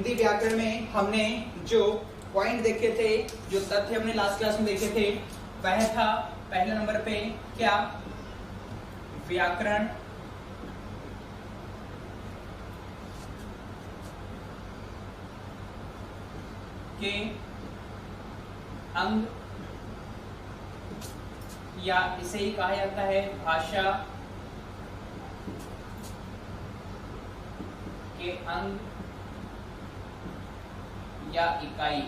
हिंदी व्याकरण में हमने जो पॉइंट देखे थे, जो तथ्य हमने लास्ट क्लास में देखे थे, वह था पहले नंबर पे क्या, व्याकरण के अंग, या इसे ही कहा जाता है भाषा के अंग या इकाई।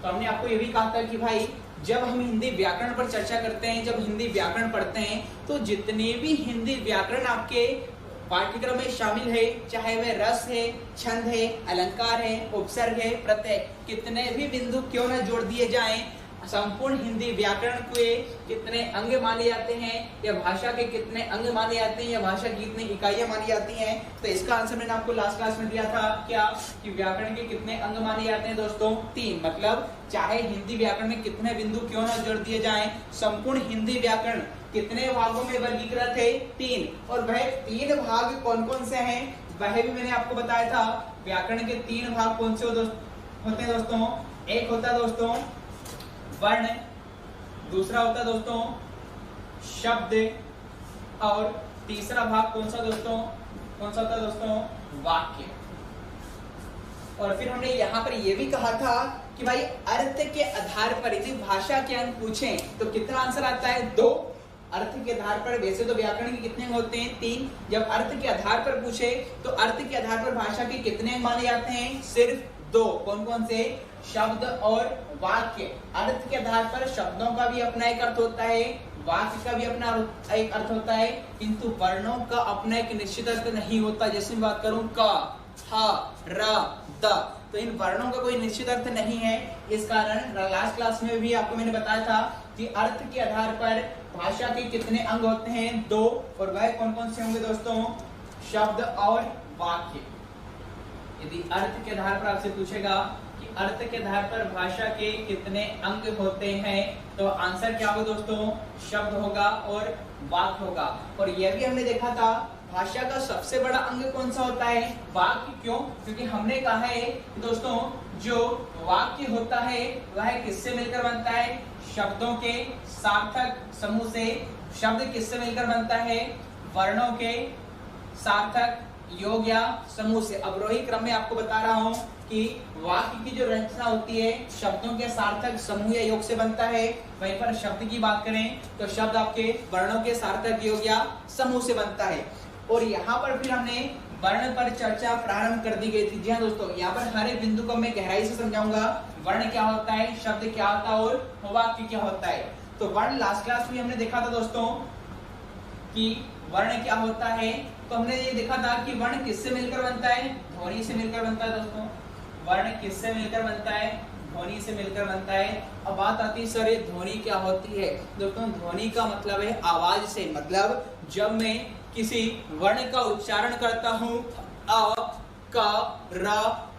तो हमने आपको ये भी कहा था कि भाई जब हम हिंदी व्याकरण पर चर्चा करते हैं, जब हिंदी व्याकरण पढ़ते हैं, तो जितने भी हिंदी व्याकरण आपके पाठ्यक्रम में शामिल है, चाहे वह रस है, छंद है, अलंकार है, उपसर्ग है, प्रत्यय, कितने भी बिंदु क्यों न जोड़ दिए जाएं, संपूर्ण हिंदी व्याकरण के कितने अंग माने जाते हैं, या भाषा के कितने अंग माने जाते हैं, या भाषा की कितनी इकाइयां मानी जाती हैं। तो इसका आंसर मैंने आपको लास्ट क्लास में दिया था क्या, कि व्याकरण के कितने अंग माने जाते हैं दोस्तों, 3। मतलब चाहे हिंदी व्याकरण में कितने बिंदु क्यों न जोड़ दिए जाएं, संपूर्ण हिंदी व्याकरण कितने भागों में वर्गीकृत है, 3। और वह 3 भाग कौन कौन से हैं, वह भी मैंने आपको बताया था। व्याकरण के 3 भाग कौन से होते हैं दोस्तों, एक होता है दोस्तों वर्ण, दूसरा होता है दोस्तों शब्द, और तीसरा भाग कौन सा होता है दोस्तों, वाक्य। और फिर हमने यहाँ पर यह भी कहा था कि भाई अर्थ के आधार पर यदि भाषा के अंग पूछें तो कितना आंसर आता है, 2। अर्थ के आधार पर, वैसे तो व्याकरण के कितने होते हैं, 3। जब अर्थ के आधार पर पूछे तो अर्थ के आधार पर भाषा के कितने अंग माने जाते हैं, सिर्फ 2। कौन कौन से, शब्द और वाक्य। अर्थ के आधार पर शब्दों का भी अपना एक अर्थ होता है, वाक्य का भी अपना एक अर्थ होता है, किंतु वर्णों का अपना एक निश्चित अर्थ नहीं होता। जैसे मैं बात करूं का, हा, रा, द, तो इन वर्णों का कोई निश्चित अर्थ नहीं है। इस कारण लास्ट क्लास में भी आपको मैंने बताया था कि अर्थ के आधार पर भाषा के कितने अंग होते हैं, 2। और वह कौन कौन से होंगे दोस्तों, शब्द और वाक्य। यदि अर्थ के आधार पर आपसे पूछेगा कि अर्थ के आधार पर भाषा के कितने अंग होते हैं, तो आंसर क्या होगा दोस्तों, शब्द होगा और वाक्य होगा। और यह भी हमने देखा था भाषा का सबसे बड़ा अंग कौन सा होता है, वाक्य। क्यों, क्योंकि हमने कहा है कि दोस्तों जो वाक्य होता है वह किससे मिलकर बनता है, शब्दों के सार्थक समूह से। शब्द किससे मिलकर बनता है, वर्णों के सार्थक योग या समूह से। अवरोही क्रम में आपको बता रहा हूं कि वाक्य की जो रचना होती है शब्दों के सार्थक समूह या योग से बनता है। वहीं पर शब्द की बात करें तो शब्द आपके वर्णों के सार्थक योग या समूह से बनता है। और यहाँ पर फिर हमने वर्ण पर चर्चा प्रारंभ कर दी गई थी। जी हाँ दोस्तों, यहाँ पर हर एक बिंदु को मैं गहराई से समझाऊंगा, वर्ण क्या होता है, शब्द क्या होता है और वाक्य क्या होता है। तो वर्ण लास्ट क्लास में हमने देखा था दोस्तों कि वर्ण क्या होता है। तो हमने ये देखा था कि वर्ण किससे मिलकर बनता है, ध्वनि से मिलकर बनता है दोस्तों। वर्ण किससे मिलकर बनता है, ध्वनि से मिलकर बनता है। अब बात आती है सर ये ध्वनि क्या होती है। दोस्तों ध्वनि का मतलब है आवाज से। मतलब जब मैं किसी वर्ण का उच्चारण करता हूँ अ, क, र,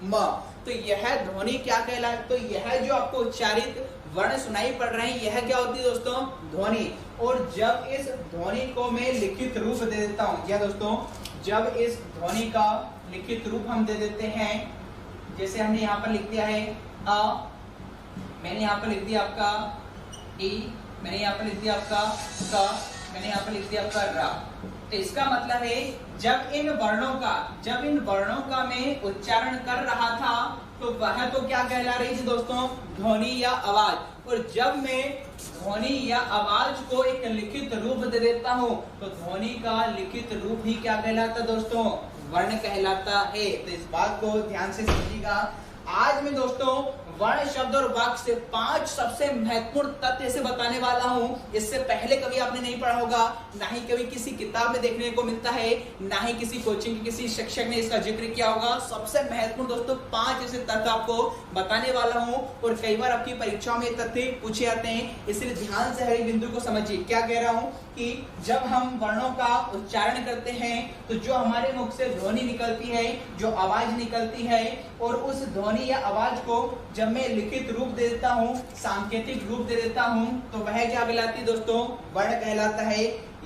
म, तो यह ध्वनि क्या कहलाता है, तो यह जो आपको उच्चारित वर्ण सुनाई पड़ रहे हैं यह क्या होती है दोस्तों, ध्वनि। और जब इस ध्वनि को मैं लिखित रूप दे देता हूँ, क्या दोस्तों, जब इस ध्वनि का लिखित रूप हम दे देते हैं, जैसे हमने यहाँ पर लिख दिया है अ, मैंने यहाँ पर लिख दिया आपका ई, मैंने यहाँ पर लिख दिया आपका क, मैंने यहाँ पर लिख दिया आपका रा। तो इसका मतलब है जब इन वर्णों का मैं उच्चारण कर रहा था तो वह तो क्या कहला रही थी दोस्तों, ध्वनि या आवाज। और जब मैं ध्वनि या आवाज को एक लिखित रूप दे देता हूँ तो ध्वनि का लिखित रूप ही क्या कहलाता दोस्तों, वर्ण कहलाता है। तो इस बात को ध्यान से समझिएगा। आज मैं दोस्तों वर्ण, शब्द और वाक्य से 5 सबसे महत्वपूर्ण तथ्य से बताने वाला हूँ। इससे पहले कभी आपने नहीं पढ़ा होगा, ना ही कभी किसी किताब में देखने को मिलता है, ना ही किसी कोचिंग के किसी शिक्षक ने इसका जिक्र किया होगा। सबसे महत्वपूर्ण दोस्तों 5 ऐसे तथ्य आपको बताने वाला हूँ। और कई बार आपकी परीक्षाओं में तथ्य पूछे जाते हैं, इसलिए ध्यान से हर एक बिंदु को समझिए। क्या कह रहा हूँ कि जब हम वर्णों का उच्चारण करते हैं तो जो हमारे मुख से ध्वनि निकलती है, जो आवाज निकलती है, और उस ध्वनि या आवाज को जब मैं लिखित रूप दे देता हूँ, सांकेतिक रूप दे देता हूँ, तो वह क्या कहलाती है दोस्तों, वर्ण कहलाता है।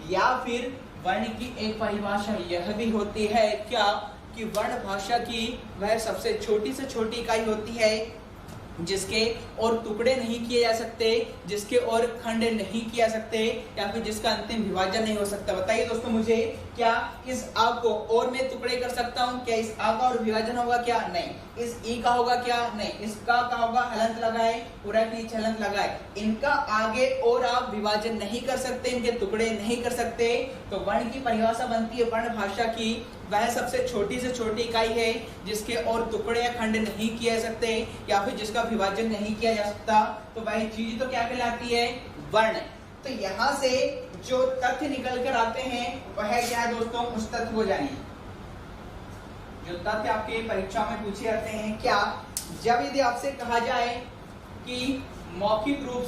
या फिर वर्ण की एक परिभाषा यह भी होती है क्या कि वर्ण भाषा की वह सबसे छोटी से छोटी इकाई होती है जिसके और टुकड़े नहीं किए जा सकते, जिसके और खंड नहीं किया सकते, या फिर जिसका अंतिम विभाजन नहीं हो सकता। बताइए दोस्तों मुझे, क्या इस आ को और मैं टुकड़े कर सकता हूँ? क्या इस आ का और विभाजन होगा? क्या नहीं। इस ई का होगा? क्या नहीं। इसका का होगा हलंत लगाए, पूरा नीचे हलंत लगाए, इनका आगे और आप विभाजन नहीं कर सकते, इनके टुकड़े नहीं कर सकते। तो वर्ण की परिभाषा बनती है वर्ण भाषा की वह सबसे छोटी से छोटी इकाई है जिसके और टुकड़े या खंड नहीं किए जा सकते या फिर जिसका विभाजन नहीं किया जा सकता। तो वह चीज तो क्या कहलाती है? वर्ण। तो यहाँ से जो तथ्य निकल कर आते हैं वह क्या है दोस्तों? उस तथ्य को जानिए। जो तथ्य आपके परीक्षा में पूछे जाते हैं, क्या जब यदि आपसे कहा जाए कि मौखिक रूप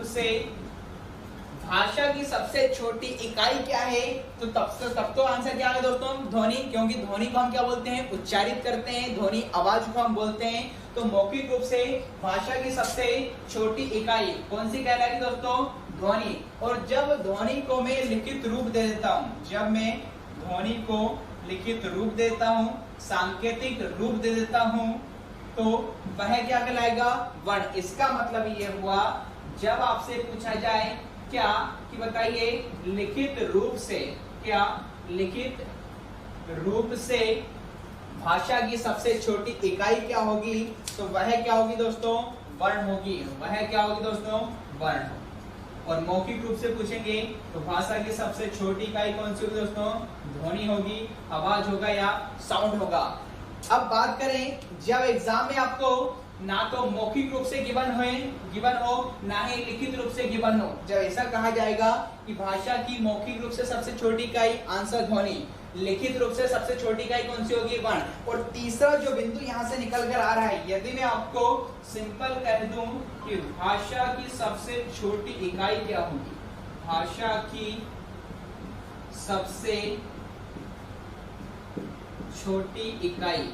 से भाषा की सबसे छोटी इकाई क्या है, तो तब तो आंसर क्या है दोस्तों? ध्वनि, क्योंकि ध्वनि को हम क्या बोलते हैं? उच्चारित करते हैं, ध्वनि आवाज को हम बोलते हैं। तो मौखिक रूप से भाषा की सबसे छोटी इकाई कौन सी कहलाएगी दोस्तों? ध्वनि। और जब ध्वनि को मैं लिखित रूप दे देता हूँ, जब मैं ध्वनि को लिखित रूप देता हूँ, सांकेतिक रूप दे देता हूँ, तो वह क्या कहलाएगा? वर्ण। इसका मतलब ये हुआ, जब आपसे पूछा जाए क्या कि बताइए लिखित रूप से, क्या लिखित रूप से भाषा की सबसे छोटी इकाई क्या होगी, तो वह क्या होगी दोस्तों? वर्ण होगी। वह क्या होगी दोस्तों? वर्ण। और मौखिक रूप से पूछेंगे तो भाषा की सबसे छोटी इकाई कौन सी होगी दोस्तों? ध्वनि होगी, आवाज होगा या साउंड होगा। अब बात करें, जब एग्जाम में आपको ना तो मौखिक रूप से गिवन हो ना ही लिखित रूप से गिवन हो, जब ऐसा कहा जाएगा कि भाषा की मौखिक रूप से सबसे छोटी इकाई आंसर ध्वनि, लिखित रूप से सबसे छोटी इकाई कौन सी होगी? वर्ण। और तीसरा जो बिंदु यहाँ से निकल कर आ रहा है, यदि मैं आपको सिंपल कह दूं कि भाषा की सबसे छोटी इकाई क्या होगी, भाषा की सबसे छोटी इकाई,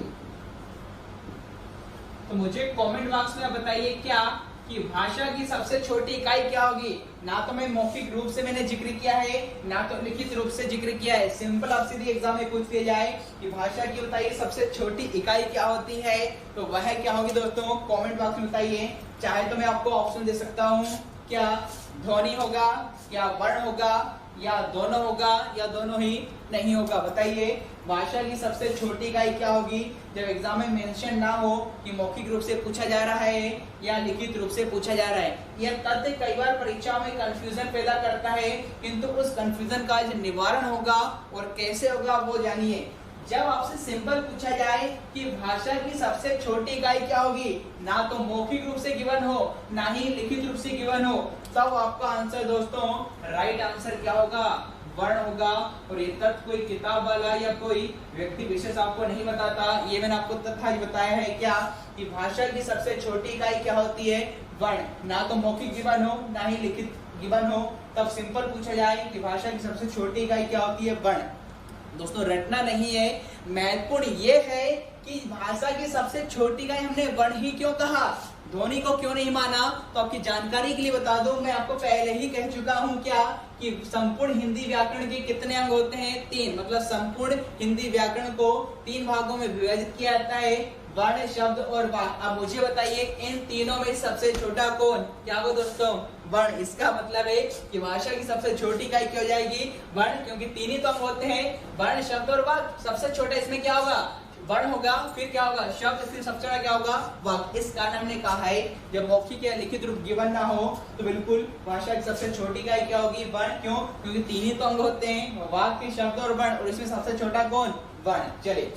तो मुझे कमेंट बॉक्स में बताइए क्या कि भाषा की सबसे छोटी इकाई क्या होगी। ना तो मैं मौखिक रूप से मैंने जिक्र किया है, ना तो लिखित रूप से जिक्र किया है। सिंपल आप सीधी एग्जाम में पूछ दिया जाए कि भाषा की बताइए सबसे छोटी इकाई क्या होती है, तो वह क्या होगी दोस्तों? कमेंट बॉक्स में बताइए। चाहे तो मैं आपको ऑप्शन दे सकता हूँ, क्या ध्वनि होगा, क्या वर्ण होगा, या दोनों होगा, या दोनों ही नहीं होगा। बताइए भाषा की सबसे छोटी इकाई क्या होगी, जब एग्जाम में मेंशन ना हो कि मौखिक रूप से पूछा जा रहा है या लिखित रूप से पूछा जा रहा है। यह तथ्य कई बार परीक्षा में कंफ्यूजन पैदा करता है, किंतु उस कंफ्यूजन का जो निवारण होगा और कैसे होगा वो जानिए। जब आपसे सिंपल पूछा जाए कि भाषा की सबसे छोटी इकाई क्या होगी, ना तो मौखिक रूप से गिवन हो ना ही लिखित रूप से गिवन हो, तब आपका आंसर दोस्तों राइट आंसर क्या होगा? वर्ण होगा। और ये तथ्य कोई किताब वाला या कोई व्यक्ति विशेष आपको नहीं बताता, ये मैंने आपको तथ्य आज बताया है क्या कि भाषा की सबसे छोटी इकाई क्या होती है? वर्ण। ना तो मौखिक गिवन हो ना ही लिखित गिवन हो, तब सिंपल पूछा जाए कि भाषा की सबसे छोटी इकाई क्या होती है? वर्ण। दोस्तों रटना नहीं है, महत्वपूर्ण ये है कि भाषा की सबसे छोटी इकाई हमने वर्ण ही क्यों कहा, ध्वनि को क्यों नहीं माना। तो आपकी जानकारी के लिए बता दूं, मैं आपको पहले ही कह चुका हूं क्या कि संपूर्ण हिंदी व्याकरण के कितने अंग होते हैं? 3। मतलब संपूर्ण हिंदी व्याकरण को 3 भागों में विभाजित किया जाता है, वर्ण, शब्द और वाक्य। अब मुझे बताइए इन तीनों में सबसे छोटा कौन? क्या हो दोस्तों? वर्ण। इसका मतलब है कि भाषा की सबसे छोटी इकाई क्या हो जाएगी? वर्ण, क्योंकि 3 ही तो अंग होते हैं, वर्ण, शब्द और वाक्य। सबसे छोटा इसमें क्या होगा? वर्ण होगा, फिर क्या होगा? शब्द, फिर सबसे बड़ा क्या होगा? वाक्य। इस कारण हमने कहा है जब मौखिक या लिखित रूप गिवन ना हो तो बिल्कुल भाषा की सबसे छोटी इकाई क्या होगी? वर्ण। क्यों? क्योंकि 3 ही तो अंग होते हैं, वाक्य, शब्द और वर्ण, और इसमें सबसे छोटा कौन? वर्ण। चलिए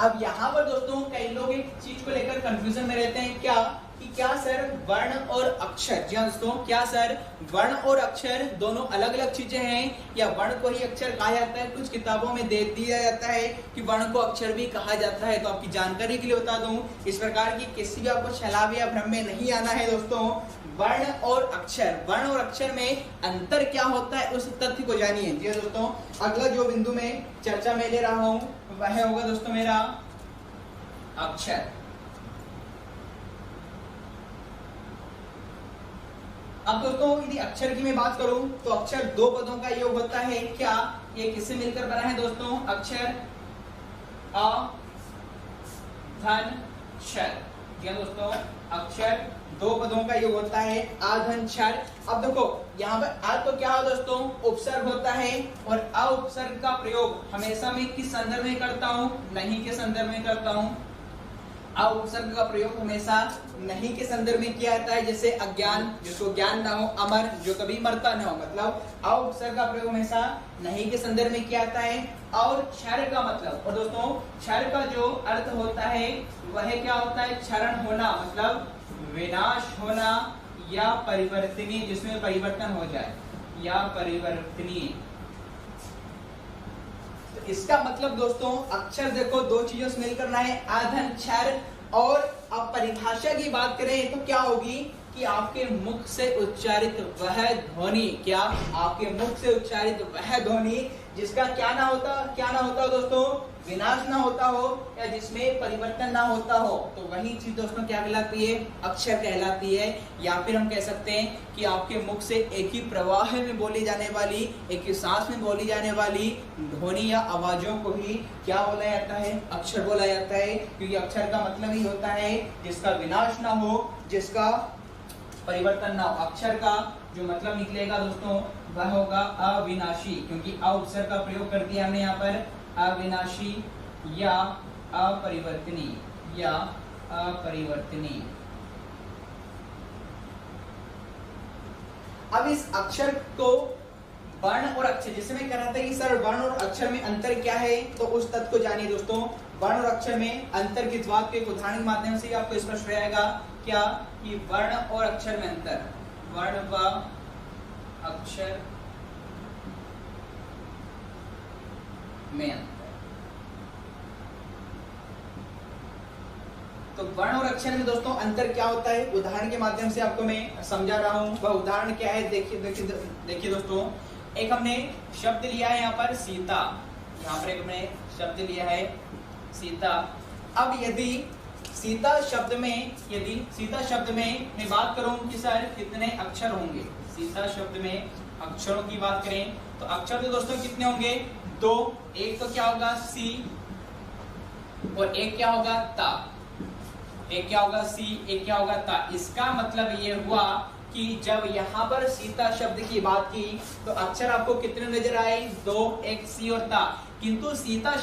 अब यहाँ पर दोस्तों कई लोग एक चीज को लेकर कंफ्यूजन में रहते हैं, क्या कि क्या सर वर्ण और अक्षर, जी हाँ दोस्तों, क्या सर वर्ण और अक्षर दोनों अलग अलग चीजें हैं या वर्ण को ही अक्षर कहा जाता है? कुछ किताबों में दे दिया जाता है कि वर्ण को अक्षर भी कहा जाता है। तो आपकी जानकारी के लिए बता दूं, इस प्रकार की किसी भी आपको छलावे या भ्रम में नहीं आना है दोस्तों। वर्ण और अक्षर में अंतर क्या होता है उस तथ्य को जानिए। जी दोस्तों, अगला जो बिंदु में चर्चा में ले रहा हूं वह होगा दोस्तों मेरा अक्षर। अब दोस्तों यदि अक्षर की मैं बात करूं तो अक्षर दो पदों का योग होता है। क्या ये किससे मिलकर बना है दोस्तों? अक्षर अ धन क्षर। क्या दोस्तों? अक्षर दो पदों का योग होता है आ धन क्षर। अब देखो यहाँ पर आ तो क्या हो दोस्तों? उपसर्ग होता है और अ उपसर्ग का प्रयोग हमेशा मैं किस संदर्भ में करता हूँ? नहीं के संदर्भ में करता हूँ। अ उपसर्ग का प्रयोग हमेशा नहीं के संदर्भ में किया जाता है, जैसे अज्ञान, जिसको ज्ञान ना हो, अमर, जो कभी मरता ना हो, मतलब अ उपसर्ग का प्रयोग हमेशा नहीं के संदर्भ में किया जाता है। और क्षर का मतलब, और दोस्तों क्षर का जो अर्थ होता है वह क्या होता है? क्षरण होना, मतलब विनाश होना या परिवर्तनीय, जिसमें परिवर्तन हो जाए, या परिवर्तनीय। इसका मतलब दोस्तों अक्षर देखो दो चीजों से मिलकर ना है, आ धन क्षर। और अब परिभाषा की बात करें तो क्या होगी कि आपके मुख से उच्चारित वह ध्वनि, क्या आपके मुख से उच्चारित वह ध्वनि जिसका क्या ना होता हो दोस्तों? विनाश ना होता हो, या जिसमें परिवर्तन ना होता हो, तो वही चीज दोस्तों क्या कहलाती है? अक्षर कहलाती है। या फिर हम कह सकते हैं कि आपके मुख से एक ही प्रवाह में बोली जाने वाली, एक ही सांस में बोली जाने वाली ध्वनि या आवाजों को ही क्या बोला जाता है? अक्षर बोला जाता है। क्योंकि अक्षर का मतलब ही होता है जिसका विनाश ना हो, जिसका परिवर्तन ना हो। अक्षर का जो मतलब निकलेगा दोस्तों वह होगा अविनाशी, क्योंकि अ उपसर्ग का प्रयोग कर दिया हमने यहाँ पर, अविनाशी या अपरिवर्तनीय, या अपरिवर्तनीय। अब इस अक्षर को वर्ण और अक्षर, जिससे मैं कह रहा था कि सर वर्ण और अक्षर में अंतर क्या है, तो उस तथ्य को जानिए दोस्तों। वर्ण और अक्षर में अंतर की बात के एक उदाहरण के माध्यम से आपको स्पष्ट हो जाएगा। क्या कि वर्ण और अक्षर में अंतर, वर्ण व अक्षर में अंतर। तो वर्ण और अक्षर में दोस्तों अंतर क्या होता है, उदाहरण के माध्यम से आपको मैं समझा रहा हूं। वह उदाहरण क्या है? देखिए दोस्तों, एक हमने शब्द लिया है यहाँ पर सीता, यहाँ पर एक हमने शब्द लिया है सीता। अब यदि सीता शब्द में मैं बात करूं कि सर कितने अक्षर होंगे, सीता शब्द में अक्षरों की बात करें तो अक्षर तो दोस्तों कितने होंगे? दो। एक तो क्या होगा? सी, और एक क्या होगा? ता। एक क्या होगा? सी, एक क्या होगा? ता। इसका मतलब ये हुआ कि जब यहाँ पर सीता शब्द की बात की तो अक्षर आपको कितने नजर आए? दो, एक सी और ता। किंतु सीता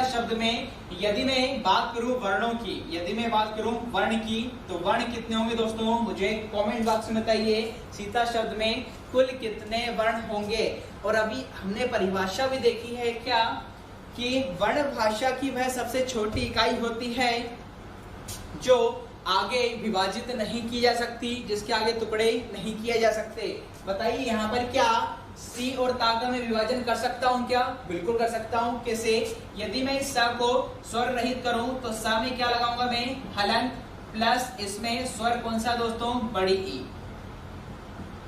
शब्द में यदि मैं बात करूं वर्णों की, यदि मैं बात करूं वर्ण की, तो वर्ण कितने होंगे दोस्तों? मुझे कमेंट बॉक्स में बताइए, सीता शब्द में कुल कितने वर्ण होंगे। और अभी हमने परिभाषा भी देखी है क्या कि वर्ण भाषा की वह सबसे छोटी इकाई होती है जो आगे विभाजित नहीं की जा सकती, जिसके आगे टुकड़े नहीं किए जा सकते। बताइए यहाँ पर क्या सी और ता का मैं विभाजन कर सकता हूँ क्या? बिल्कुल कर सकता हूँ। कैसे? यदि मैं इस सा को स्वर रहित करूं तो सा में क्या लगाऊंगा मैं? हलंत, प्लस इसमें स्वर कौन सा दोस्तों? बड़ी ई,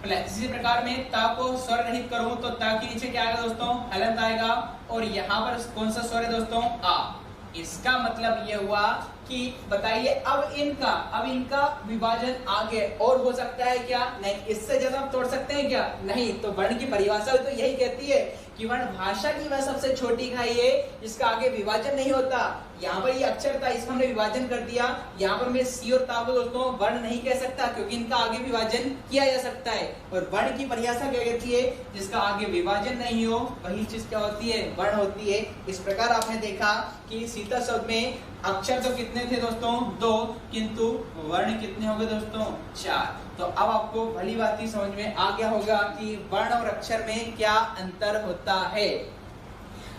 प्लस इसी प्रकार में ता को स्वर रहित करूं तो ता के नीचे क्या आएगा दोस्तों? हलंत आएगा। और यहाँ पर कौन सा स्वर है दोस्तों? आ। इसका मतलब ये हुआ कि बताइए अब इनका विभाजन आगे और हो सकता है क्या? नहीं। इससे ज्यादा आप तोड़ सकते हैं क्या? नहीं। तो वर्ण की परिभाषा तो यही कहती है कि वर्ण भाषा की वह सबसे छोटी इकाई है जिसका आगे विभाजन नहीं होता। यहाँ पर ये अक्षर था, इसमें हमने विभाजन कर दिया। यहाँ पर मैं सी और ता को दोस्तों वर्ण नहीं कह सकता क्योंकि इनका आगे विभाजन किया जा सकता है। और वर्ण की परिभाषा क्या कहती है? जिसका आगे विभाजन नहीं हो वही चीज क्या होती है? वर्ण होती है। इस प्रकार आपने देखा कि सीता शब्द में अक्षर तो कितने थे दोस्तों? दो, किंतु वर्ण कितने हो गए दोस्तों? चार। तो अब आपको भली बात ही समझ में आ गया होगा कि वर्ण और अक्षर में क्या अंतर होता है।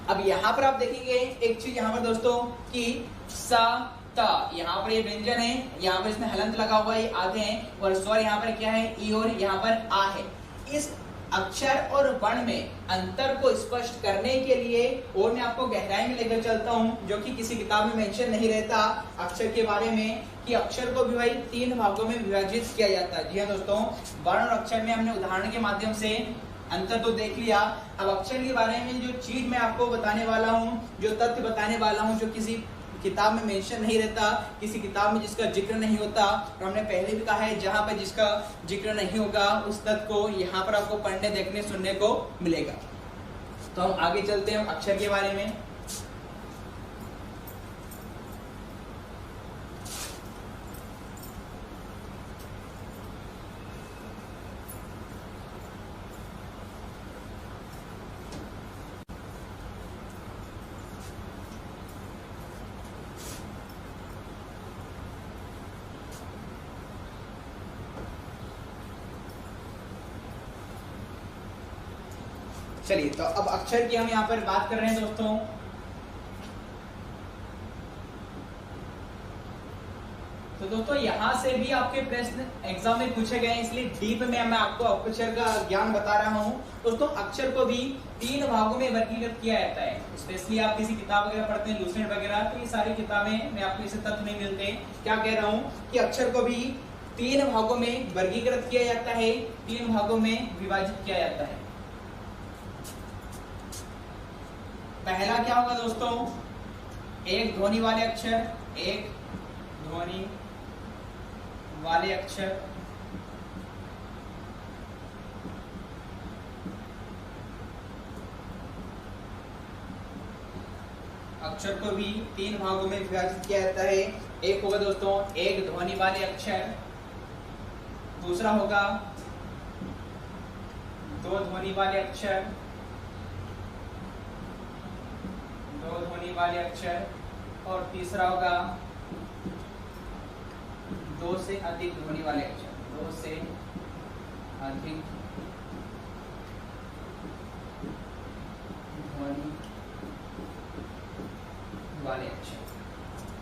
अब यहाँ पर आप देखेंगे एक चीज यहाँ पर दोस्तों कि सा ता, यहाँ पर ये व्यंजन है, यहाँ पर इसमें हलंत लगा हुआ है, आधे हैं, और स्वर यहाँ पर क्या है? ई, और यहाँ पर आ है। इस अक्षर और वर्ण में अंतर को स्पष्ट करने के लिए और मैं आपको गहराई में लेकर चलता हूं, जो कि किसी किताब में मेंशन नहीं रहता अक्षर के बारे में, कि अक्षर को भी भाई तीन भागों में विभाजित किया जाता है। जी हाँ दोस्तों, वर्ण और अक्षर में हमने उदाहरण के माध्यम से अंतर तो देख लिया। अब अक्षर के बारे में जो चीज मैं आपको बताने वाला हूँ, जो तथ्य बताने वाला हूँ, जो किसी किताब में मेंशन नहीं रहता, किसी किताब में जिसका जिक्र नहीं होता, और हमने पहले भी कहा है जहां पर जिसका जिक्र नहीं होगा उस तत्व को यहाँ पर आपको पढ़ने देखने सुनने को मिलेगा। तो हम आगे चलते हैं अक्षर के बारे में। चलिए, तो अब अक्षर की हम यहाँ पर बात कर रहे हैं दोस्तों। तो दोस्तों यहाँ से भी आपके प्रश्न एग्जाम में पूछे गए हैं, इसलिए डीप में मैं आपको अक्षर का ज्ञान बता रहा हूँ। दोस्तों अक्षर को भी 3 भागों में वर्गीकृत किया जाता है। स्पेशली आप किसी किताब वगैरह पढ़ते हैं, लूसेंट वगैरह, तो ये सारी किताबें में आपको इसे तत्व नहीं मिलते। क्या कह रहा हूँ कि अक्षर को भी 3 भागों में वर्गीकृत किया जाता है, 3 भागों में विभाजित किया जाता है। पहला क्या होगा दोस्तों, एक ध्वनि वाले अक्षर, एक ध्वनि वाले अक्षर, अक्षर को भी 3 भागों में विभाजित किया जाता है। एक होगा दोस्तों एक ध्वनि वाले अक्षर, दूसरा होगा 2 ध्वनि वाले अक्षर, 2 ध्वनि वाले अक्षर, और तीसरा होगा 2 से अधिक ध्वनि वाले अक्षर, 2 से अधिक ध्वनि वाले अक्षर।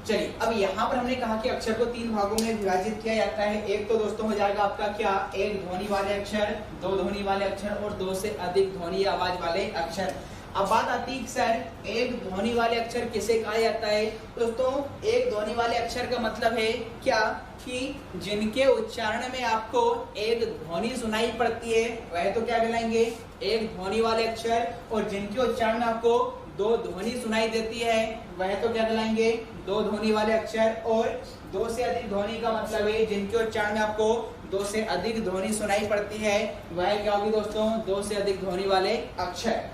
चलिए, अब यहाँ पर हमने कहा कि अक्षर को 3 भागों में विभाजित किया जाता है। एक तो दोस्तों हो जाएगा आपका क्या, एक ध्वनि वाले अक्षर, 2 ध्वनि वाले अक्षर और 2 से अधिक ध्वनि आवाज वाले अक्षर। अब बात आती है सर एक ध्वनि वाले अक्षर किसे कहा जाता है। दोस्तों एक ध्वनि वाले अक्षर का मतलब है क्या कि जिनके उच्चारण में आपको एक ध्वनि सुनाई पड़ती है वह तो क्या कहलाएंगे, एक ध्वनि वाले अक्षर, और जिनके उच्चारण में आपको 2 ध्वनि सुनाई देती है वह तो क्या कहलाएंगे, 2 ध्वनि वाले अक्षर। और 2 से अधिक ध्वनि का मतलब है जिनके उच्चारण में आपको 2 से अधिक ध्वनि सुनाई पड़ती है वह क्या होगी दोस्तों, 2 से अधिक ध्वनि वाले अक्षर।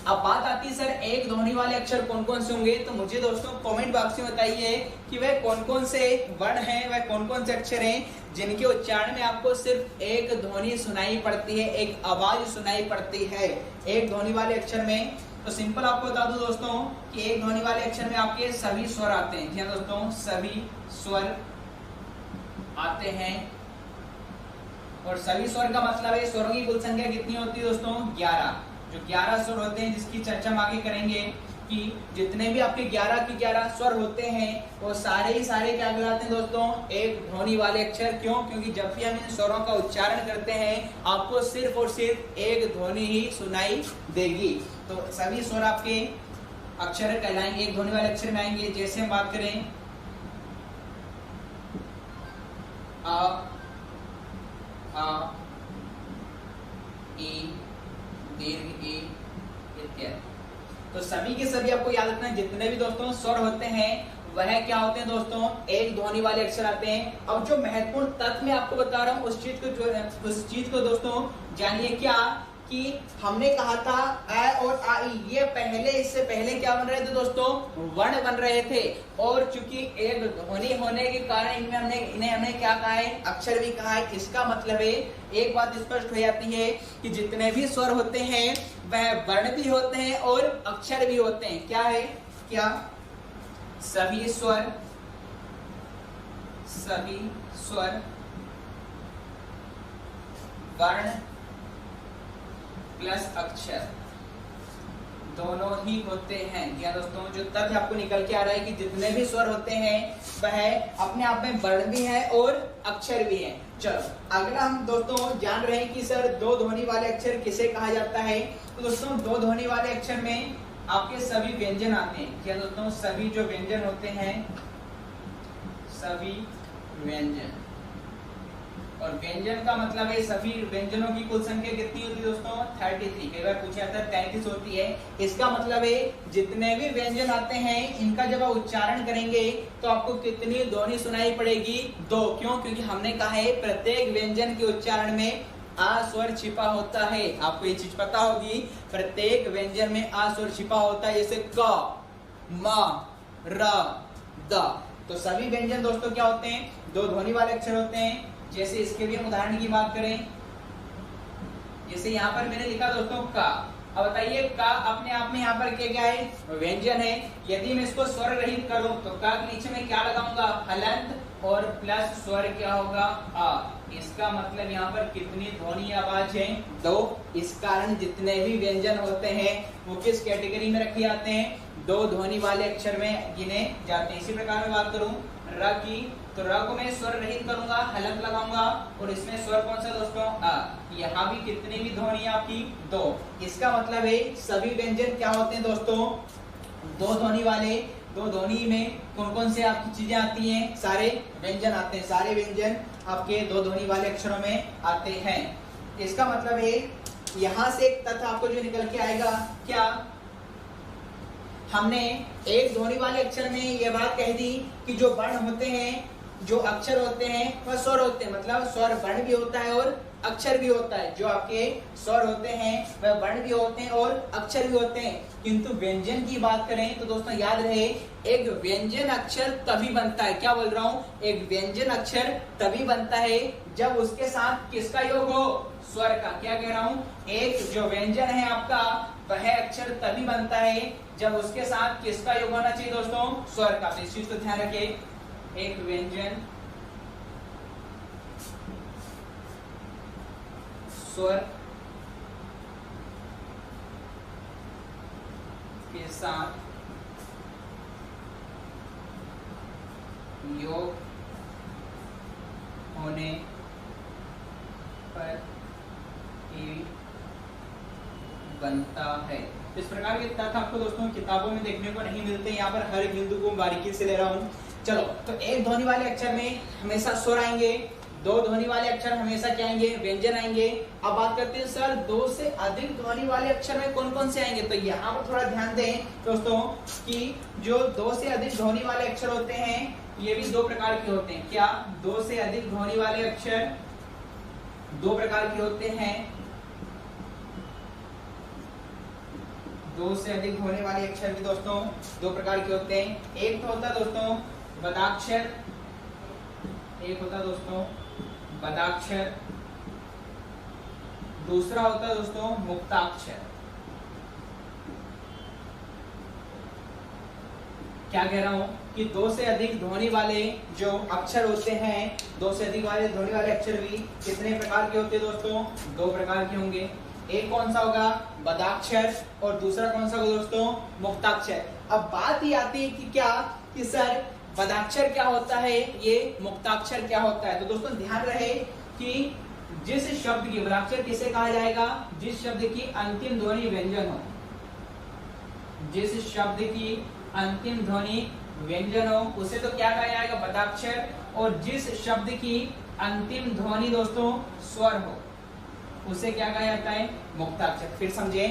अब बात आती है सर एक ध्वनि वाले अक्षर कौन कौन से होंगे, तो मुझे दोस्तों कमेंट बॉक्स में बताइए कि वह कौन कौन से वर्ण हैं, वह कौन कौन से अक्षर हैं जिनके उच्चारण में आपको सिर्फ एक ध्वनि सुनाई पड़ती है, एक आवाज सुनाई पड़ती है एक ध्वनि वाले अक्षर में। तो सिंपल आपको बता दूं दोस्तों कि एक ध्वनि वाले अक्षर में आपके सभी स्वर आते हैं। जी दोस्तों सभी स्वर आते हैं, और सभी स्वर का मतलब है स्वरों की कुल संख्या कितनी होती है दोस्तों, 11। जो 11 स्वर होते हैं जिसकी चर्चा हम आगे करेंगे कि जितने भी आपके 11 के 11 स्वर होते हैं वो सारे ही सारे क्या कहलाते हैं दोस्तों, एक ध्वनि वाले अक्षर। क्यों, क्योंकि जब भी हम इन स्वरों का उच्चारण करते हैं आपको सिर्फ और सिर्फ एक ध्वनि ही सुनाई देगी। तो सभी स्वर आपके अक्षर कहलाएंगे, एक ध्वनि वाले अक्षर में आएंगे। जैसे हम बात करें आ, ई, दीर्घ ई इत्यादि। तो सभी के सभी आपको याद रखना है जितने भी दोस्तों स्वर होते हैं वह क्या होते हैं दोस्तों, एक ध्वनि वाले अक्षर आते हैं। अब जो महत्वपूर्ण तथ्य मैं आपको बता रहा हूँ उस चीज को दोस्तों जानिए क्या कि हमने कहा था अ और आ ई ये पहले, इससे पहले क्या बन रहे थे दोस्तों, वर्ण बन रहे थे। और चूंकि एक ध्वनि होने के कारण इन्हें हमने क्या कहा है, अक्षर भी कहा है। इसका मतलब है एक बात स्पष्ट हो जाती है कि जितने भी स्वर होते हैं वह वर्ण भी होते हैं और अक्षर भी होते हैं। क्या है, क्या सभी स्वर वर्ण प्लस अक्षर दोनों ही होते हैं। क्या दोस्तों जो तथ्य आपको निकल के आ रहा है कि जितने भी स्वर होते हैं वह अपने आप में वर्ण भी है और अक्षर भी है। चलो अगला हम दोस्तों जान रहे हैं कि सर 2 ध्वनि वाले अक्षर किसे कहा जाता है। तो दोस्तों 2 ध्वनि वाले अक्षर में आपके सभी व्यंजन आते हैं। क्या दोस्तों सभी जो व्यंजन होते हैं, सभी व्यंजन और व्यंजन का मतलब है सभी व्यंजनों की कुल संख्या कितनी होती है दोस्तों? 33। कई बार पूछा जाता है 33 होती है। इसका मतलब है जितने भी व्यंजन आते हैं इनका जब आप उच्चारण करेंगे तो आपको कितनी ध्वनि सुनाई पड़ेगी? 2। क्यों? क्योंकि हमने कहा है प्रत्येक व्यंजन के उच्चारण में आ स्वर छिपा होता है। आपको ये चीज पता होगी, प्रत्येक व्यंजन में आ स्वर छिपा होता है, जैसे क, म, र, द। तो सभी व्यंजन दोस्तों क्या होते हैं? 2 ध्वनि वाले अक्षर होते हैं। जैसे इसके भी हम उदाहरण की बात करें, जैसे यहाँ पर मैंने लिखा दोस्तों का। अब बताइए का अपने आप में यहाँ पर क्या है? व्यंजन है। यदि मैं इसको स्वर रहित करूं तो का के नीचे में क्या लगाऊंगा? हलंत और प्लस स्वर क्या होगा? आ। इसका मतलब यहाँ पर कितनी ध्वनि आवाज है? 2। इस कारण जितने भी व्यंजन होते हैं वो किस कैटेगरी में रखे जाते हैं? 2 ध्वनि वाले अक्षर में गिने जाते हैं। इसी प्रकार मैं बात करूं र की, तो र को मैं स्वर रहित करूंगा, हलंत लगाऊंगा और इसमें स्वर कौन सा दोस्तों? अ। यहाँ भी कितनी भी ध्वनि आपकी? 2। इसका मतलब है सभी व्यंजन क्या होते हैं दोस्तों? 2 ध्वनि वाले। 2 ध्वनि में कौन कौन से आपकी चीजें आती हैं? सारे व्यंजन आते हैं। सारे व्यंजन आपके 2 ध्वनि वाले अक्षरों में आते हैं। इसका मतलब है यहाँ से एक तथ्य आपको जो निकल के आएगा, क्या हमने एक ध्वनि वाले अक्षर में यह बात कह दी कि जो वर्ण होते हैं, जो अक्षर होते हैं वह स्वर होते हैं। मतलब स्वर वर्ण भी होता है और अक्षर भी होता है। जो आपके स्वर होते हैं वह वर्ण भी होते हैं और अक्षर भी होते हैं। किंतु व्यंजन की बात करें तो दोस्तों याद रहे, एक व्यंजन अक्षर तभी बनता है, क्या बोल रहा हूं? एक व्यंजन अक्षर तभी बनता है जब उसके साथ किसका योग हो? स्वर का। क्या कह रहा हूं? एक जो व्यंजन है आपका वह अक्षर तभी बनता है जब उसके साथ किसका योग होना चाहिए दोस्तों? स्वर का। तो इस चीज को ध्यान रखें, एक व्यंजन स्वर के साथ योग होने पर ही बनता है। इस प्रकार के तथ्य आपको दोस्तों किताबों में देखने को नहीं मिलते। यहाँ पर हर एक बिंदु को बारीकी से ले रहा हूँ। चलो, तो एक ध्वनि वाले अक्षर में हमेशा स्वर आएंगे, 2 ध्वनि वाले अक्षर हमेशा क्या आएंगे? व्यंजन आएंगे। अब बात करते हैं सर 2 से अधिक ध्वनि वाले अक्षर में कौन कौन से आएंगे? तो यहाँ पर थोड़ा ध्यान दें दोस्तों कि जो 2 से अधिक ध्वनि वाले अक्षर होते हैं ये भी 2 प्रकार के होते हैं। क्या? 2 से अधिक ध्वनि वाले अक्षर 2 प्रकार के होते हैं। 2 से अधिक ध्वनि वाले अक्षर भी दोस्तों 2 प्रकार के होते हैं। एक तो होता है दोस्तों बदाक्षर, एक होता है दोस्तों बदाक्षर, दूसरा होता है दोस्तों मुक्ताक्षर। क्या कह रहा हूं कि 2 से अधिक ध्वनि वाले जो अक्षर होते हैं, 2 से अधिक वाले ध्वनि वाले अक्षर भी कितने प्रकार के होते हैं दोस्तों? 2 प्रकार के होंगे। एक कौन सा होगा? बदाक्षर, और दूसरा कौन सा होगा दोस्तों? मुक्ताक्षर। अब बात ये आती है कि क्या कि सर बदाक्षर क्या होता है, ये मुक्ताक्षर क्या होता है? तो दोस्तों ध्यान रहे कि जिस शब्द की बदाक्षर किसे कहा जाएगा? जिस शब्द की अंतिम ध्वनि व्यंजन हो, जिस शब्द की अंतिम ध्वनि व्यंजन हो उसे तो क्या कहा जाएगा? बदाक्षर। और जिस शब्द की अंतिम ध्वनि दोस्तों स्वर हो उसे क्या कहा जाता है? मुक्ताक्षर। फिर समझे,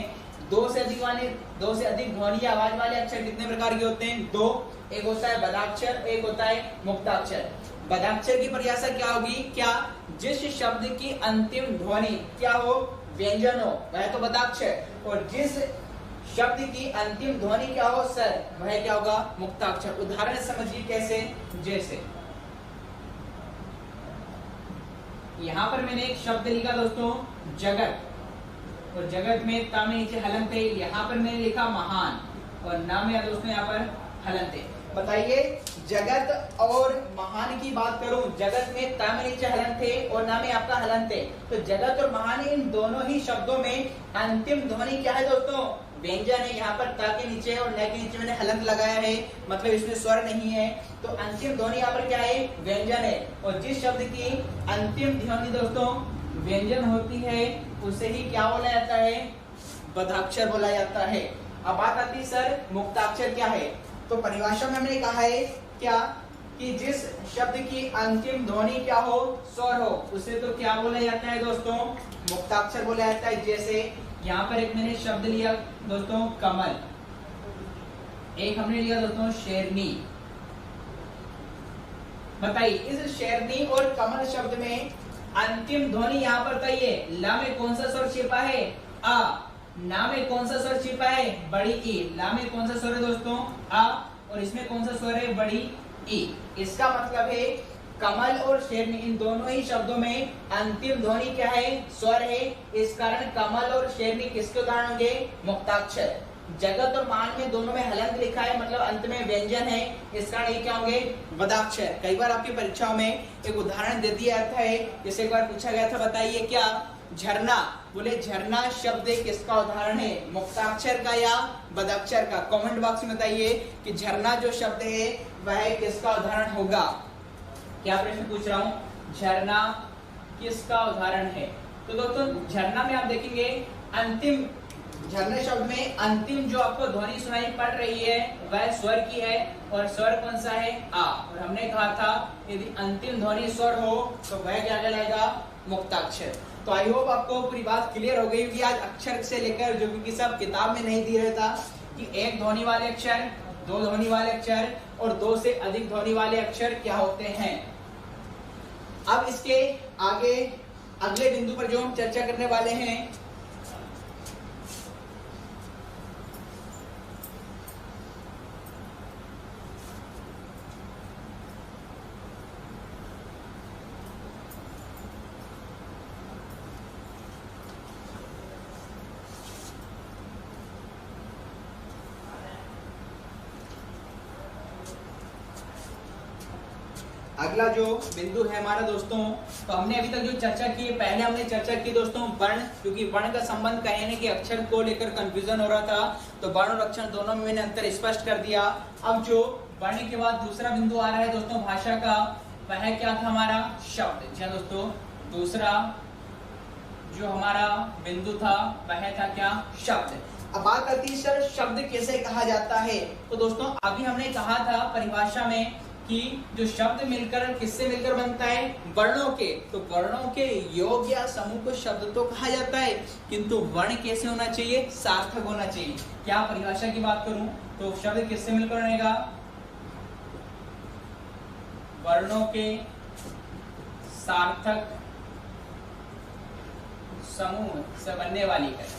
2 से अधिक ध्वनि या आवाज वाले अक्षर कितने प्रकार के होते हैं? 2। एक होता है बदाक्षर, एक होता है मुक्ताक्षर। बदाक्षर की परिभाषा क्या होगी? क्या? जिस शब्द की अंतिम ध्वनि क्या हो? व्यंजन हो, वह तो बदाक्षर। और जिस शब्द की अंतिम ध्वनि क्या हो सर, वह क्या होगा? मुक्ताक्षर। उदाहरण समझिए कैसे, जैसे यहां पर मैंने एक शब्द लिखा दोस्तों जगत, और जगत में ता में नीचे हलंत है। यहाँ पर मैंने लिखा महान और ना में दोस्तों यहाँ पर हलंत है। बताइए, जगत और महान की बात करूं, जगत में ता में नीचे हलंत है और ना में आपका हलंत है। तो जगत और महान इन दोनों ही शब्दों में अंतिम ध्वनि क्या है दोस्तों? व्यंजन है। यहाँ पर ता के नीचे और न के नीचे मैंने हलंत लगाया है, मतलब इसमें स्वर नहीं है। तो अंतिम ध्वनि यहाँ पर क्या है? व्यंजन है। और जिस शब्द की अंतिम ध्वनि दोस्तों व्यंजन होती है उसे ही क्या बोला जाता है? बदाक्षर बोला जाता है। अब बात आती है सर मुक्ताक्षर क्या है? तो परिभाषा में हमने कहा है क्या कि जिस शब्द की अंतिम ध्वनि क्या हो, स्वर हो, उसे तो क्या बोला जाता है दोस्तों, मुक्ताक्षर बोला जाता है। जैसे यहाँ पर एक मैंने शब्द लिया दोस्तों कमल, एक हमने लिया दोस्तों शेरनी। बताइए इस शेरनी और कमल शब्द में अंतिम ध्वनि यहाँ पर बताइए, ला में कौन सा स्वर छिपा है, आ, ना में कौन सा स्वर छिपा है, बड़ी ई, ला में कौन सा स्वर है दोस्तों, आ, और इसमें कौन सा स्वर है, बड़ी ई। इसका मतलब है कमल और शेरनी इन दोनों ही शब्दों में अंतिम ध्वनि क्या है, स्वर है। इस कारण कमल और शेरनी किसके उदाहरण होंगे, मुक्ताक्षर। जगत और मान में दोनों में हलंत लिखा है, मतलब अंत में व्यंजन है, इस कारण ये क्या होंगे, बदाक्षर। कई बार आपकी परीक्षाओं में एक उदाहरण दे दिया जाता है, जैसे एक बार पूछा गया था, बताइए क्या झरना, बोले झरना शब्द किसका उदाहरण है, मुक्ताक्षर का या बदाक्षर का। कमेंट बॉक्स में बताइए कि झरना जो शब्द है वह किसका उदाहरण होगा। क्या प्रश्न पूछ रहा हूं, झरना किसका उदाहरण है। तो दोस्तों झरना में आप देखेंगे अंतिम, झरने शब्द में अंतिम जो आपको ध्वनि सुनाई पड़ रही है वह स्वर की है, और स्वर कौन सा है, आ। और हमने कहा था यदि अंतिम ध्वनि स्वर हो तो वह क्या कहलाएगा, मुक्ताक्षर। तो आई होप आपको पूरी बात क्लियर हो गई होगी आज अक्षर से लेकर, जो कि सब किताब में नहीं दिया था कि एक ध्वनि वाले अक्षर, दो ध्वनि वाले अक्षर और दो से अधिक ध्वनि वाले अक्षर क्या होते हैं। अब इसके आगे अगले बिंदु पर जो हम चर्चा करने वाले हैं, अगला जो बिंदु है हमारा दोस्तों, तो हमने अभी तक जो चर्चा की है, पहले हमने चर्चा की दोस्तों वर्ण, क्योंकि वर्ण का संबंध कहीं कि अक्षर को लेकर कंफ्यूजन हो रहा था, तो वर्ण और अक्षर दोनों में मैंने अंतर स्पष्ट कर दिया। अब जो वर्ण के बाद दूसरा बिंदु आ रहा है दोस्तों भाषा का, वह क्या था हमारा, शब्द। जी दोस्तों दूसरा जो हमारा बिंदु था वह था क्या, शब्द। अब बात आती है सर शब्द कैसे कहा जाता है। तो दोस्तों अभी हमने कहा था परिभाषा में कि जो शब्द मिलकर किससे मिलकर बनता है, वर्णों के, तो वर्णों के योग या समूह को शब्द तो कहा जाता है, किंतु वर्ण कैसे होना चाहिए, सार्थक होना चाहिए। क्या परिभाषा की बात करूं तो शब्द किससे मिलकर बनेगा, वर्णों के सार्थक समूह से बनने वाली है।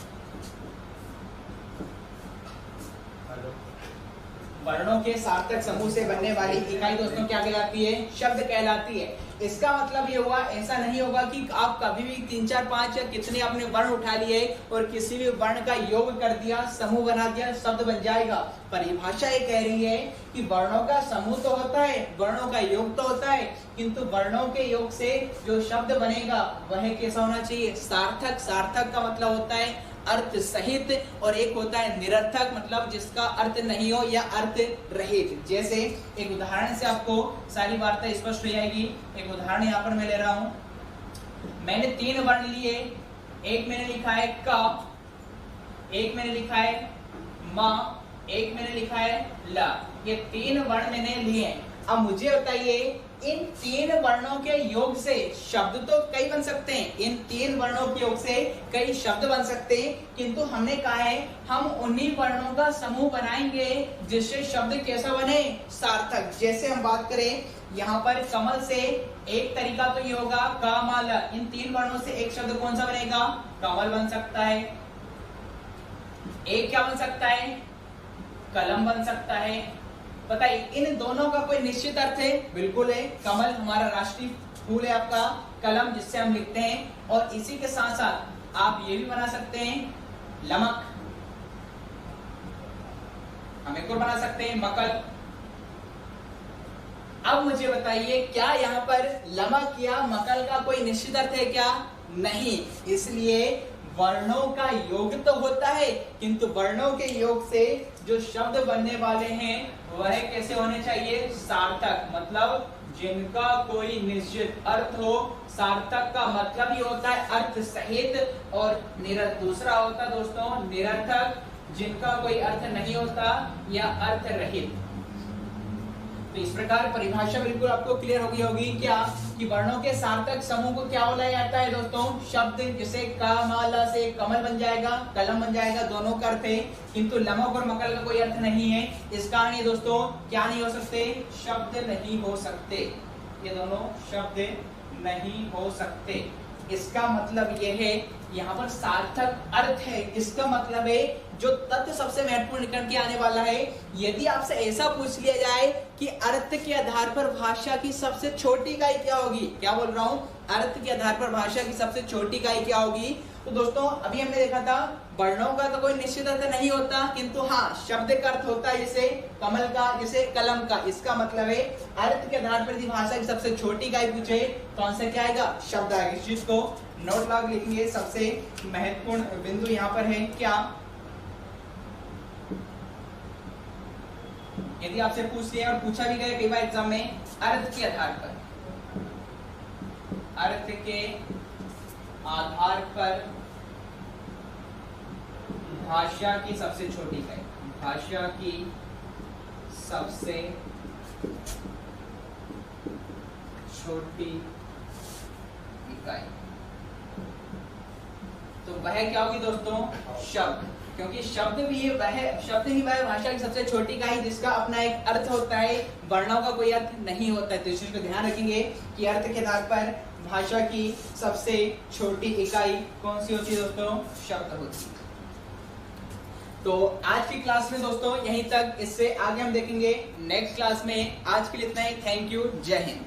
वर्णों के सार्थक समूह से बनने वाली इकाई दोस्तों क्या कहलाती है, शब्द कहलाती है। इसका मतलब ये हुआ, ऐसा नहीं होगा कि आप कभी भी 3 4 5 या कितने आपने वर्ण उठा लिए और किसी भी वर्ण का योग कर दिया, समूह बना दिया, शब्द बन जाएगा। परिभाषा ये कह रही है कि वर्णों का समूह तो होता है, वर्णों का योग तो होता है, किंतु वर्णों के योग से जो शब्द बनेगा वह कैसा होना चाहिए, सार्थक। सार्थक का मतलब होता है अर्थ सहित, और एक होता है निरर्थक, मतलब जिसका अर्थ नहीं हो या अर्थ रहित। जैसे एक उदाहरण से आपको सारी वार्ता स्पष्ट हो जाएगी। एक उदाहरण यहाँ पर मैं ले रहा हूं, मैंने 3 वर्ण लिए, एक मैंने लिखा है क, एक मैंने लिखा है म, एक मैंने लिखा है ल। ये 3 वर्ण मैंने लिए। अब मुझे बताइए इन 3 वर्णों के योग से शब्द तो कई बन सकते हैं, इन 3 वर्णों के योग से कई शब्द बन सकते हैं, किंतु हमने कहा है हम उन्हीं वर्णों का समूह बनाएंगे जिससे शब्द कैसा बने, सार्थक। जैसे हम बात करें यहाँ पर कमल से, एक तरीका तो ये होगा कमल, इन 3 वर्णों से एक शब्द कौन सा बनेगा, कमल बन सकता है। एक क्या बन सकता है, कलम बन सकता है। बताइए इन दोनों का कोई निश्चित अर्थ है, बिल्कुल है। कमल हमारा राष्ट्रीय फूल है आपका, कलम जिससे हम लिखते हैं, और इसी के साथ साथ आप ये भी बना सकते हैं लमक, हम एक और बना सकते हैं मकल। अब मुझे बताइए क्या यहाँ पर लमक या मकल का कोई निश्चित अर्थ है क्या, नहीं। इसलिए वर्णों का योग तो होता है, किंतु वर्णों के योग से जो शब्द बनने वाले हैं वह कैसे होने चाहिए, सार्थक, मतलब जिनका कोई निश्चित अर्थ हो। सार्थक का मतलब ही होता है अर्थ सहित, और दूसरा होता दोस्तों निरर्थक, जिनका कोई अर्थ नहीं होता या अर्थ रहित। तो इस प्रकार परिभाषा बिल्कुल आपको क्लियर हो गई होगी क्या कि वर्णों के सार्थक समूह को क्या बोला जाता है दोस्तों, शब्द। जैसे कमल से कमल बन जाएगा, कलम बन जाएगा, दोनों का अर्थ है, किंतु लमक और मकल का कोई अर्थ नहीं है। इस कारण ये दोस्तों क्या नहीं हो सकते, शब्द नहीं हो सकते, ये दोनों शब्द नहीं हो सकते। इसका मतलब यह है, यहाँ पर सार्थक अर्थ है, इसका मतलब है जो तथ्य सबसे महत्वपूर्ण निकल के आने वाला है। यदि आपसे ऐसा पूछ लिया जाए कि अर्थ के आधार पर भाषा की सबसे छोटी इकाई क्या होगी, क्या बोल रहा हूं, अर्थ के आधार पर भाषा की सबसे छोटी इकाई क्या होगी, तो दोस्तों अभी हमने देखा था वर्णों का तो कोई निश्चित अर्थ नहीं होता, किंतु हाँ शब्द का अर्थ होता है, जैसे कमल का, जैसे कलम का। इसका मतलब है अर्थ के आधार पर यदि भाषा की सबसे छोटी इकाई पूछे तो आंसर क्या आएगा, शब्द आएगा। इस चीज को नोट लॉग लिखेंगे, सबसे महत्वपूर्ण बिंदु यहाँ पर है क्या, यदि आपसे पूछ लिया और पूछा भी गया कई बार एग्जाम में, अर्थ के आधार पर, अर्थ के आधार पर भाषा की सबसे छोटी इकाई, भाषा की सबसे छोटी इकाई, तो वह क्या होगी दोस्तों, शब्द। क्योंकि शब्द भी वह शब्द ही वह भाषा की सबसे छोटी इकाई जिसका अपना एक अर्थ होता है, वर्णों का कोई अर्थ नहीं होता है। तो इस चीज को ध्यान रखेंगे कि अर्थ के आधार पर भाषा की सबसे छोटी इकाई कौन सी होती है दोस्तों, शब्द होती है। तो आज की क्लास में दोस्तों यहीं तक, इससे आगे हम देखेंगे नेक्स्ट क्लास में। आज के लिए इतना ही, थैंक यू, जय हिंद।